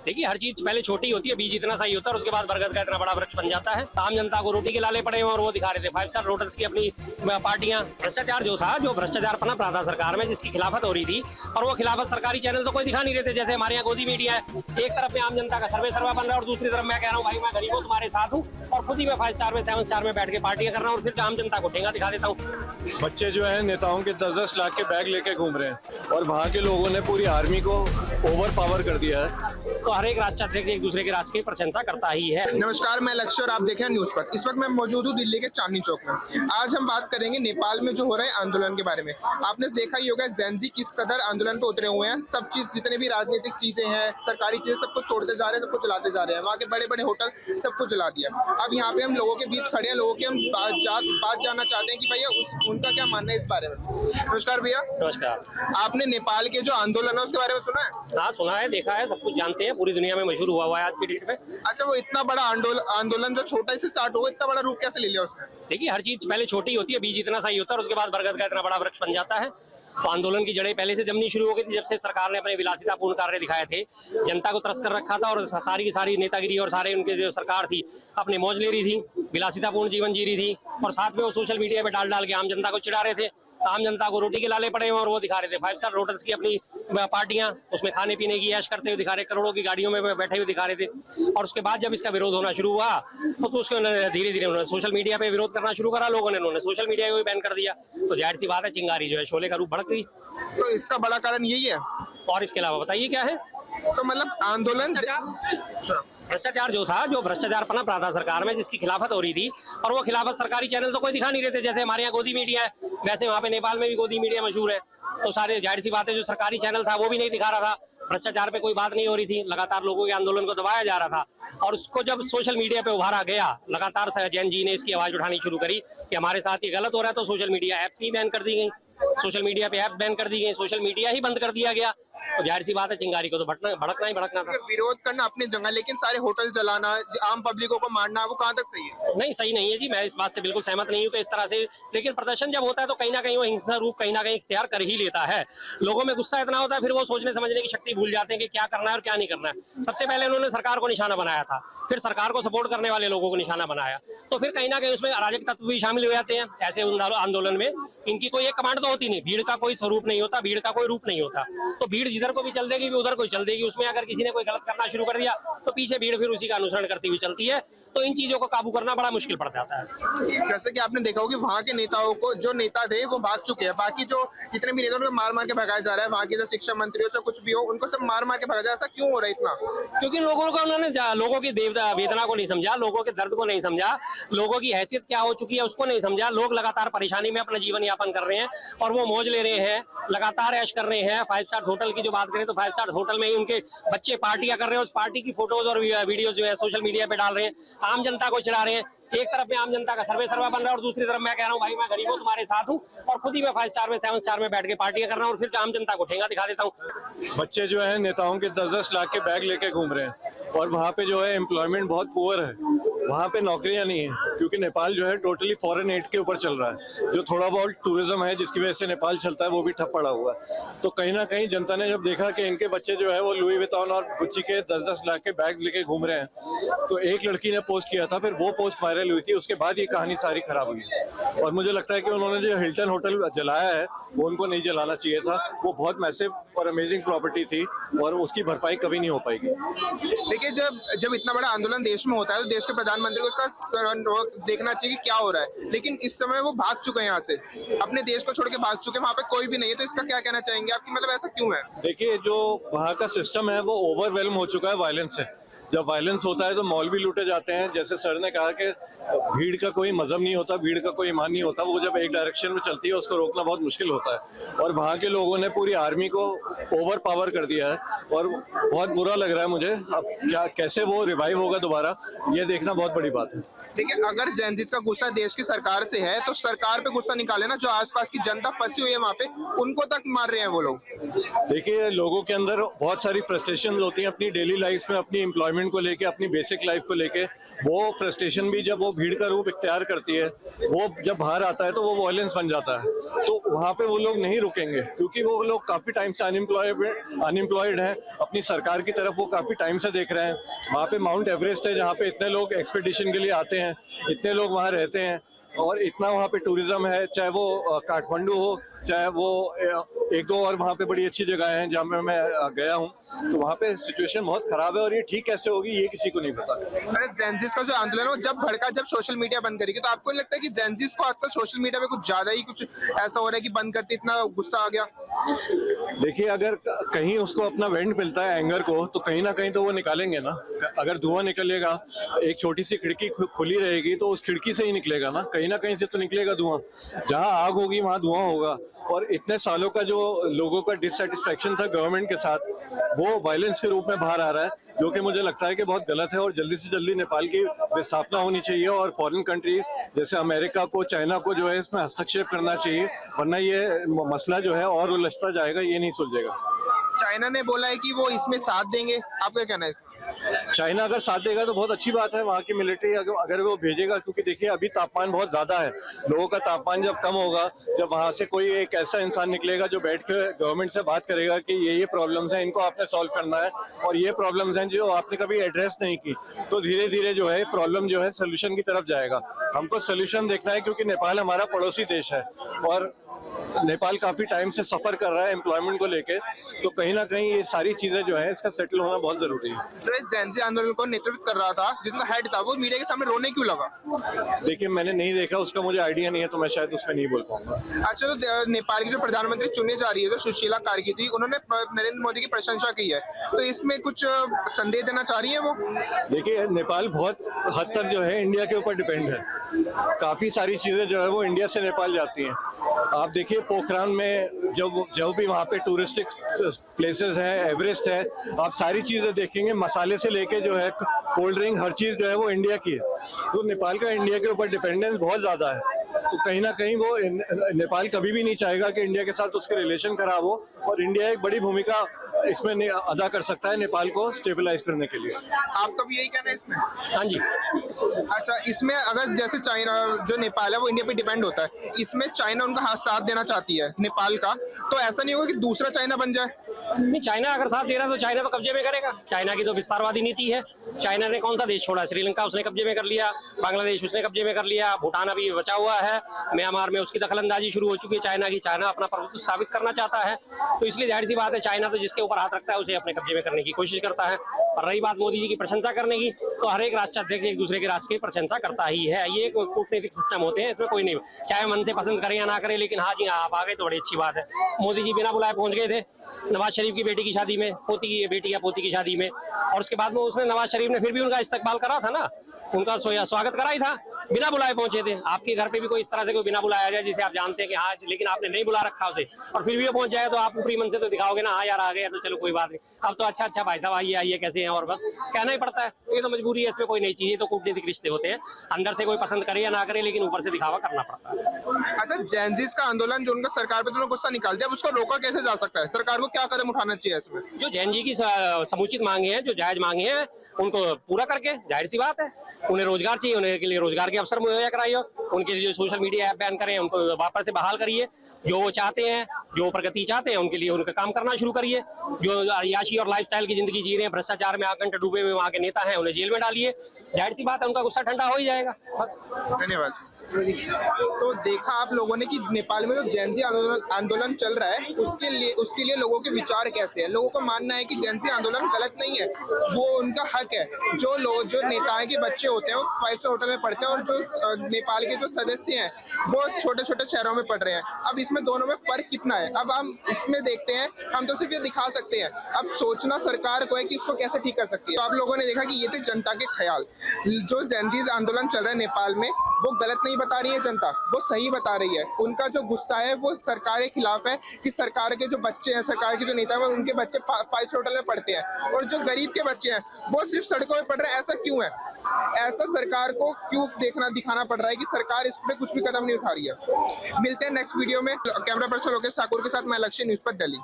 देखिए, हर चीज पहले छोटी होती है, बीज इतना सही होता है और उसके बाद बरगद का इतना बड़ा वृक्ष बन जाता है। आम जनता को रोटी के लाले पड़े हैं और वो दिखा रहे थे 5 स्टार होटल्स की अपनी पार्टियां। भ्रष्टाचार जो भ्रष्टाचार पनप रहा था सरकार में, जिसकी खिलाफत हो रही थी, और वो खिलाफत सरकारी चैनल तो कोई दिखा नहीं रहे थे। जैसे हमारे यहाँ गोदी मीडिया है, एक तरफ में आम जनता का सर्वा बन रहा है और दूसरी तरफ मैं कह रहा हूँ भाई मैं गरीब हूँ, तुम्हारे साथ हूँ, और खुद ही मैं 5 स्टार में 7 स्टार में बैठ के पार्टियां कर रहा हूँ और फिर आम जनता को ठेंगा दिखा देता हूँ। बच्चे जो है नेताओं के 10-10 लाख के बैग लेके घूम रहे हैं और वहाँ के लोगों ने पूरी आर्मी को ओवर पावर कर दिया है। तो हर एक राष्ट्राध्यक्ष एक दूसरे के राष्ट्र की प्रशंसा करता ही है। नमस्कार, मैं लक्ष्य और आप देख रहे हैं न्यूज पर। इस वक्त मैं मौजूद हूँ दिल्ली के चांदनी चौक में। आज हम बात करेंगे नेपाल में जो हो रहे आंदोलन के बारे में। आपने देखा ही होगा जेनजी किस कदर आंदोलन पे उतरे हुए हैं। सब चीज, जितने भी राजनीतिक चीजें हैं, सरकारी चीजें, सब कुछ तोड़ते जा रहे हैं, सब कुछ जलाते जा रहे हैं। वहाँ के बड़े बड़े होटल सब कुछ जला दिया। अब यहाँ पे हम लोगों के बीच खड़े हैं, लोगों की हम बात जानना चाहते हैं कि भैया उनका क्या मानना है इस बारे में। नमस्कार भैया। नमस्कार। आपने नेपाल के जो आंदोलन है उसके बारे में सुना है? हाँ, सुना है, देखा है, सब कुछ जानते हैं, पूरी दुनिया में मशहूर हुआ है आज की डेट में। अच्छा, वो इतना बड़ा आंदोलन जो छोटा से स्टार्ट हुआ, इतना बड़ा रूप कैसे ले लिया उसने? देखिए, हर चीज पहले छोटी होती है, बीज इतना सही होता है और उसके बाद बरगद का इतना बड़ा वृक्ष बन जाता है। तो आंदोलन की जड़ें पहले से जमनी शुरू हो गई थी, जब से सरकार ने अपने विलासितापूर्ण कार्य दिखाए थे, जनता को त्रस्त कर रखा था और सारी की सारी नेतागिरी और सारे उनके जो सरकार थी अपने मौज ले रही थी, विलासितापूर्ण जीवन जी रही थी, और साथ में वो सोशल मीडिया पे डाल डाल के आम जनता को चिढ़ा रहे थे। आम जनता को रोटी के लाले पड़े हैं और वो दिखा रहे थे 5 स्टार होटल्स की अपनी पार्टियां, उसमें खाने पीने की ऐश करते हुए दिखा रहे, करोड़ों की गाड़ियों में बैठे हुए दिखा रहे थे। और उसके बाद जब इसका विरोध होना शुरू हुआ तो उसके धीरे धीरे उन्होंने सोशल मीडिया पे विरोध करना शुरू करा लोगों ने, उन्होंने सोशल मीडिया को भी बैन कर दिया। तो जाहिर सी बात है, चिंगारी जो है शोले का रूप भड़क गई। तो इसका बड़ा कारण यही है, और इसके अलावा बताइए क्या है? तो मतलब आंदोलन भ्रष्टाचार जो भ्रष्टाचार पनप रहा था सरकार में, जिसकी खिलाफत हो रही थी, और वो खिलाफत सरकारी चैनल तो कोई दिखा नहीं रहे थे। जैसे हमारे यहाँ गोदी मीडिया है, वैसे वहाँ पे नेपाल में भी गोदी मीडिया मशहूर है। तो सारे जाहिर सी बात है, जो सरकारी चैनल था वो भी नहीं दिखा रहा था, भ्रष्टाचार पे कोई बात नहीं हो रही थी, लगातार लोगों के आंदोलन को दबाया जा रहा था। और उसको जब सोशल मीडिया पे उभारा गया, लगातार जैन जी ने इसकी आवाज उठानी शुरू करी कि हमारे साथ ये गलत हो रहा है, तो सोशल मीडिया ऐप्स ही बैन कर दी गई, सोशल मीडिया पे ऐप बैन कर दी गई, सोशल मीडिया ही बंद कर दिया गया। तो जाहिर सी बात है, चिंगारी को तो भड़कना ही भड़कना था। विरोध करना अपनी जगह, लेकिन सारे होटल जलाना, आम पब्लिकों को मारना, वो कहाँ तक सही है? नहीं, सही नहीं है जी, मैं इस बात से बिल्कुल सहमत नहीं हूँ कि इस तरह से। लेकिन प्रदर्शन जब होता है तो कहीं ना कहीं वो हिंसा रूप कहीं ना कहीं इख्तियार कर ही लेता है। लोगों में गुस्सा इतना होता है, फिर वो सोचने समझने की शक्ति भूल जाते हैं कि क्या करना है और क्या नहीं करना है। सबसे पहले उन्होंने सरकार को निशाना बनाया था, फिर सरकार को सपोर्ट करने वाले लोगों को निशाना बनाया, तो फिर कहीं ना कहीं उसमें अराजक तत्व भी शामिल हो जाते हैं। ऐसे आंदोलन में इनकी कोई एक कमांड तो होती नहीं, भीड़ का कोई स्वरूप नहीं होता, भीड़ का कोई रूप नहीं होता। तो भीड़ जिधर को भी चल देगी, उधर कोई चल देगी। उसमें अगर किसी ने कोई गलत करना शुरू कर दिया तो पीछे भीड़ फिर उसी का अनुसरण करती हुई चलती है। तो इन चीजों को काबू करना बड़ा मुश्किल पड़ जाता है। जैसे कि आपने देखा होगा कि वहाँ के नेताओं को, जो नेता थे वो भाग चुके हैं, बाकी जो जितने भी नेता उनको मार मार के भगाया जा रहा है। वहाँ के जो शिक्षा मंत्री हो चाहे कुछ भी हो, उनको सब मार मार के भगाया जा रहा है। ऐसा क्यों हो रहा है इतना? क्योंकि लोगों को उन्होंने लोगों की वेदना को नहीं समझा, लोगों के दर्द को नहीं समझा, लोगों की हैसियत क्या हो चुकी है उसको नहीं समझा। लोग लगातार परेशानी में अपना जीवन यापन कर रहे हैं और वो मौज ले रहे हैं, लगातार ऐश कर रहे हैं। 5 स्टार होटल की जो बात करें तो 5 स्टार होटल में ही उनके बच्चे पार्टियां कर रहे हैं, उस पार्टी की फोटोज और वीडियोज जो है सोशल मीडिया पे डाल रहे हैं, आम जनता को चिढ़ा रहे हैं। एक तरफ में आम जनता का सर्वा बन रहा है और दूसरी तरफ मैं कह रहा हूँ भाई मैं गरीब हूँ, तुम्हारे साथ हूँ, और खुद ही मैं 5 स्टार में 7 स्टार में बैठ के पार्टियां कर रहा हूँ और फिर आम जनता को ठेंगा दिखा देता हूँ। बच्चे जो है नेताओं के 10-10 लाख के बैग लेके घूम रहे हैं और वहाँ पे जो है एम्प्लॉयमेंट बहुत पुअर है, वहाँ पे नौकरियां नहीं है, क्योंकि नेपाल जो है टोटली फॉरेन एड के ऊपर चल रहा है। जो थोड़ा बहुत टूरिज्म है जिसकी वजह से नेपाल चलता है वो भी ठप पड़ा हुआ है। तो कहीं ना कहीं जनता ने जब देखा कि इनके बच्चे जो है वो लुई विटॉन और गुच्ची के 10-10 लाख के बैग लेके घूम रहे हैं, तो एक लड़की ने पोस्ट किया था, फिर वो पोस्ट वायरल हुई थी, उसके बाद ये कहानी सारी खराब हुई। और मुझे लगता है कि उन्होंने जो हिल्टन होटल जलाया है वो उनको नहीं जलाना चाहिए था। वो बहुत मैसिव और अमेजिंग प्रॉपर्टी थी और उसकी भरपाई कभी नहीं हो पाएगी। देखिए, जब इतना बड़ा आंदोलन देश में होता है तो देश के प्रधानमंत्री को उसका देखना चाहिए कि क्या हो रहा है। लेकिन इस समय वो भाग चुके हैं यहाँ से, अपने देश को छोड़ के भाग चुके हैं, वहाँ पे कोई भी नहीं है। तो इसका क्या कहना चाहेंगे आपकी, मतलब ऐसा क्यों है? देखिए, जो वहाँ का सिस्टम है वो ओवरवेल्म हो चुका है वायलेंस से। जब वायलेंस होता है तो मॉल भी लूटे जाते हैं। जैसे सर ने कहा कि भीड़ का कोई मजहब नहीं होता, भीड़ का कोई ईमान नहीं होता, वो जब एक डायरेक्शन में चलती है उसको रोकना बहुत मुश्किल होता है। और वहाँ के लोगों ने पूरी आर्मी को ओवर पावर कर दिया है और बहुत बुरा लग रहा है मुझे। अब क्या कैसे वो रिवाइव होगा दोबारा, ये देखना बहुत बड़ी बात है। देखिए, अगर जेनजिस का गुस्सा देश की सरकार से है तो सरकार पे गुस्सा निकाले ना। जो आसपास की जनता फंसी हुई है वहाँ पे, उनको तक मार रहे हैं वो लोग। देखिए, लोगों के अंदर बहुत सारी फ्रस्ट्रेशन होती है अपनी डेली लाइफ में, अपनी एम्प्लॉयमेंट एम्प्लॉयमेंट को लेके, अपनी बेसिक लाइफ को लेके, वो फ्रस्ट्रेशन भी जब वो भीड़ का रूप इख्तियार करती है, वो जब बाहर आता है तो वो वायलेंस बन जाता है। तो वहाँ पे वो लोग नहीं रुकेंगे, क्योंकि वो लोग काफ़ी टाइम से अनएम्प्लॉयड हैं, अपनी सरकार की तरफ वो काफ़ी टाइम से देख रहे हैं। वहाँ पे माउंट एवरेस्ट है जहाँ पे इतने लोग एक्सपेडिशन के लिए आते हैं, इतने लोग वहाँ रहते हैं, और इतना वहाँ पे टूरिज्म है, चाहे वो काठमांडू हो, चाहे वो एक दो और वहाँ पे बड़ी अच्छी जगह हैं जहाँ पे मैं गया हूँ। तो वहाँ पे सिचुएशन बहुत खराब है, और ये ठीक कैसे होगी ये किसी को नहीं पता। अरे जेनजीस का जो आंदोलन है वो जब भड़का, जब सोशल मीडिया बंद करेगी, तो आपको नहीं लगता है कि जेनजीस को आजकल सोशल मीडिया पे कुछ ज्यादा ही कुछ ऐसा हो रहा है कि बंद करते इतना गुस्सा आ गया? देखिए, अगर कहीं उसको अपना वेंट मिलता है एंगर को, तो कहीं ना कहीं तो वो निकालेंगे ना। अगर धुआं निकलेगा, एक छोटी सी खिड़की खुली रहेगी तो उस खिड़की से ही निकलेगा ना कहीं से तो निकलेगा धुआं। जहां आग होगी वहां धुआं होगा। और इतने सालों का जो लोगों का डिससेटिस्फेक्शन था गवर्नमेंट के साथ, वो वायलेंस के रूप में बाहर आ रहा है, जो कि मुझे लगता है कि बहुत गलत है। और जल्दी से जल्दी नेपाल की विस्थापना होनी चाहिए, और फॉरेन कंट्रीज जैसे अमेरिका को, चाइना को जो है इसमें हस्तक्षेप करना चाहिए, वरना ये मसला जो है और उलझता जाएगा, ये नहीं सुलझेगा। चाइना ने बोला है कि वो इसमें साथ देंगे, आपका क्या कहना है इसमें? चाइना अगर साथ देगा तो बहुत अच्छी बात है। वहाँ की मिलिट्री अगर वो भेजेगा, क्योंकि देखिए अभी तापमान बहुत ज्यादा है, लोगों का तापमान जब कम होगा, जब वहाँ से कोई एक ऐसा इंसान निकलेगा जो बैठ के गवर्नमेंट से बात करेगा कि ये प्रॉब्लम्स हैं, इनको आपने सॉल्व करना है, और ये प्रॉब्लम्स हैं जो आपने कभी एड्रेस नहीं की, तो धीरे धीरे जो है प्रॉब्लम जो है सोल्यूशन की तरफ जाएगा। हमको सोल्यूशन देखना है, क्योंकि नेपाल हमारा पड़ोसी देश है, और नेपाल काफी टाइम से सफर कर रहा है एम्प्लॉयमेंट को लेके, तो कहीं ना कहीं ये सारी चीजें जो है इसका सेटल होना बहुत जरूरी है। जो इस जेनजी आंदोलन को नेतृत्व कर रहा था, जिसका हेड था, वो मीडिया के सामने रोने क्यों लगा? देखिए, मैंने नहीं देखा, उसका मुझे आइडिया नहीं है, तो मैं शायद उसमें नहीं बोल पाऊंगा। अच्छा, तो नेपाल की जो प्रधानमंत्री चुनी जा रही है, जो सुशीला कार्की जी, उन्होंने नरेंद्र मोदी की प्रशंसा की है, तो इसमें कुछ संदेश देना चाह रही है वो? देखिए, नेपाल बहुत हद तक जो है इंडिया के ऊपर डिपेंड है। काफी सारी चीजें जो है वो इंडिया से नेपाल जाती हैं। आप देखिए, पोखरान में जब भी वहाँ पे टूरिस्टिक प्लेसेस हैं, एवरेस्ट है, आप सारी चीजें देखेंगे, मसाले से लेके जो है कोल्ड ड्रिंक, हर चीज जो है वो इंडिया की है। तो नेपाल का इंडिया के ऊपर डिपेंडेंस बहुत ज्यादा है। तो कहीं ना कहीं वो नेपाल कभी भी नहीं चाहेगा कि इंडिया के साथ उसके रिलेशन खराब हो, और इंडिया एक बड़ी भूमिका इसमें अदा कर सकता है नेपाल को स्टेबलाइज करने के लिए। आपका भी यही कहना है इसमें? हाँ जी। अच्छा, इसमें अगर जैसे चाइना, जो नेपाल है वो इंडिया पे डिपेंड होता है, इसमें चाइना उनका हाथ साथ देना चाहती है नेपाल का, तो ऐसा नहीं होगा कि दूसरा चाइना बन जाए? नहीं, चाइना अगर साथ दे रहा है तो चाइना तो कब्जे में करेगा। चाइना की तो विस्तारवादी नीति है। चाइना ने कौन सा देश छोड़ा? श्रीलंका उसने कब्जे में कर लिया, बांग्लादेश उसने कब्जे में कर लिया, भूटान अभी बचा हुआ है, म्यांमार में उसकी दखलंदाजी शुरू हो चुकी है चाइना की। चाइना अपना प्रभुत्व साबित करना चाहता है, तो इसलिए जाहिर सी बात है चाइना तो जिसके ऊपर हाथ रखता है उसे अपने कब्जे में करने की कोशिश करता है। और रही बात मोदी जी की प्रशंसा करने की, तो हर एक राष्ट्राध्यक्ष एक दूसरे के राष्ट्र की प्रशंसा करता ही है। ये कूटनीतिक सिस्टम होते हैं, इसमें कोई नहीं, चाहे मन से पसंद करें या ना करें, लेकिन हाँ जी हाँ, आप आ गए तो बड़ी अच्छी बात है। मोदी जी बिना बुलाए पहुंच गए थे नवाज शरीफ की बेटी की शादी में, पोती की बेटी या पोती की शादी में, और उसके बाद में उसने, नवाज शरीफ ने फिर भी उनका इस्तकबाल करा था ना, उनका स्वागत करा ही था, बिना बुलाए पहुंचे थे। आपके घर पे भी कोई इस तरह से कोई बिना बुलाया जाए जिसे आप जानते हैं कि हाँ, लेकिन आपने नहीं बुला रखा उसे, और फिर भी वो पहुंच जाए, तो आप ऊपरी मन से तो दिखाओगे ना, हाँ यार आ गए तो चलो कोई बात नहीं, अब तो अच्छा भाई साहब आइए आइए कैसे हैं, और बस कहना ही पड़ता है। ये तो मजबूरी है, इसमें कोई नहीं चाहिए, तो कूटनीतिक रिश्ते होते हैं, अंदर से कोई पसंद करे या ना करे, लेकिन ऊपर से दिखावा करना पड़ता है। अच्छा, जेनजीज का आंदोलन जो उनका सरकार पे तो गुस्सा निकाल दिया, अब उसको रोका कैसे जा सकता है? सरकार को क्या कदम उठाना चाहिए इसमें? जो जैन जी की समुचित मांगे हैं, जो जायज मांगे हैं, उनको पूरा करके, जाहिर सी बात है, उन्हें रोजगार चाहिए, उन्हें के लिए रोजगार के अवसर मुहैया कराइए, उनके लिए जो सोशल मीडिया ऐप बैन करें उनको वापस से बहाल करिए, जो वो चाहते हैं, जो प्रगति चाहते हैं उनके लिए उनका काम करना शुरू करिए। जो याशी और लाइफस्टाइल की जिंदगी जी रहे हैं, भ्रष्टाचार में आकंठ डूबे हुए वहाँ के नेता हैं, उन्हें जेल में डालिए, जाहिर सी बात है उनका गुस्सा ठंडा हो ही जाएगा। बस, धन्यवाद। तो देखा आप लोगों ने कि नेपाल में जो जेनजी आंदोलन चल रहा है, उसके लिए लोगों के विचार कैसे हैं। लोगों को मानना है कि जेनजी आंदोलन गलत नहीं है, वो उनका हक है। जो नेताओं के बच्चे होते हैं वो 5 स्टार होटल में पढ़ते हैं, और जो नेपाल के जो सदस्य हैं वो छोटे छोटे शहरों में पढ़ रहे हैं। अब इसमें दोनों में फर्क कितना है, अब हम इसमें देखते हैं। हम तो सिर्फ ये दिखा सकते हैं, अब सोचना सरकार को है कि इसको कैसे ठीक कर सकती है। तो आप लोगों ने देखा कि ये थे जनता के ख्याल। जो जेनजी आंदोलन चल रहा है नेपाल में, वो गलत नहीं बता रही है जनता, वो सही बता रही है। उनका जो गुस्सा है वो सरकार के खिलाफ है कि सरकार के जो बच्चे हैं, सरकार के जो नेता हैं, उनके बच्चे 5 स्टार होटल में पढ़ते हैं, और जो गरीब के बच्चे हैं वो सिर्फ सड़कों में पढ़ रहे हैं। ऐसा क्यों है? ऐसा सरकार को क्यों दिखाना पड़ रहा है कि सरकार इस पे कुछ भी कदम नहीं उठा रही है? मिलते हैं नेक्स्ट वीडियो में। कैमरा पर्सन लोकेश ठाकुर के साथ मैं लक्ष्य, न्यूज़ पर दिल्ली।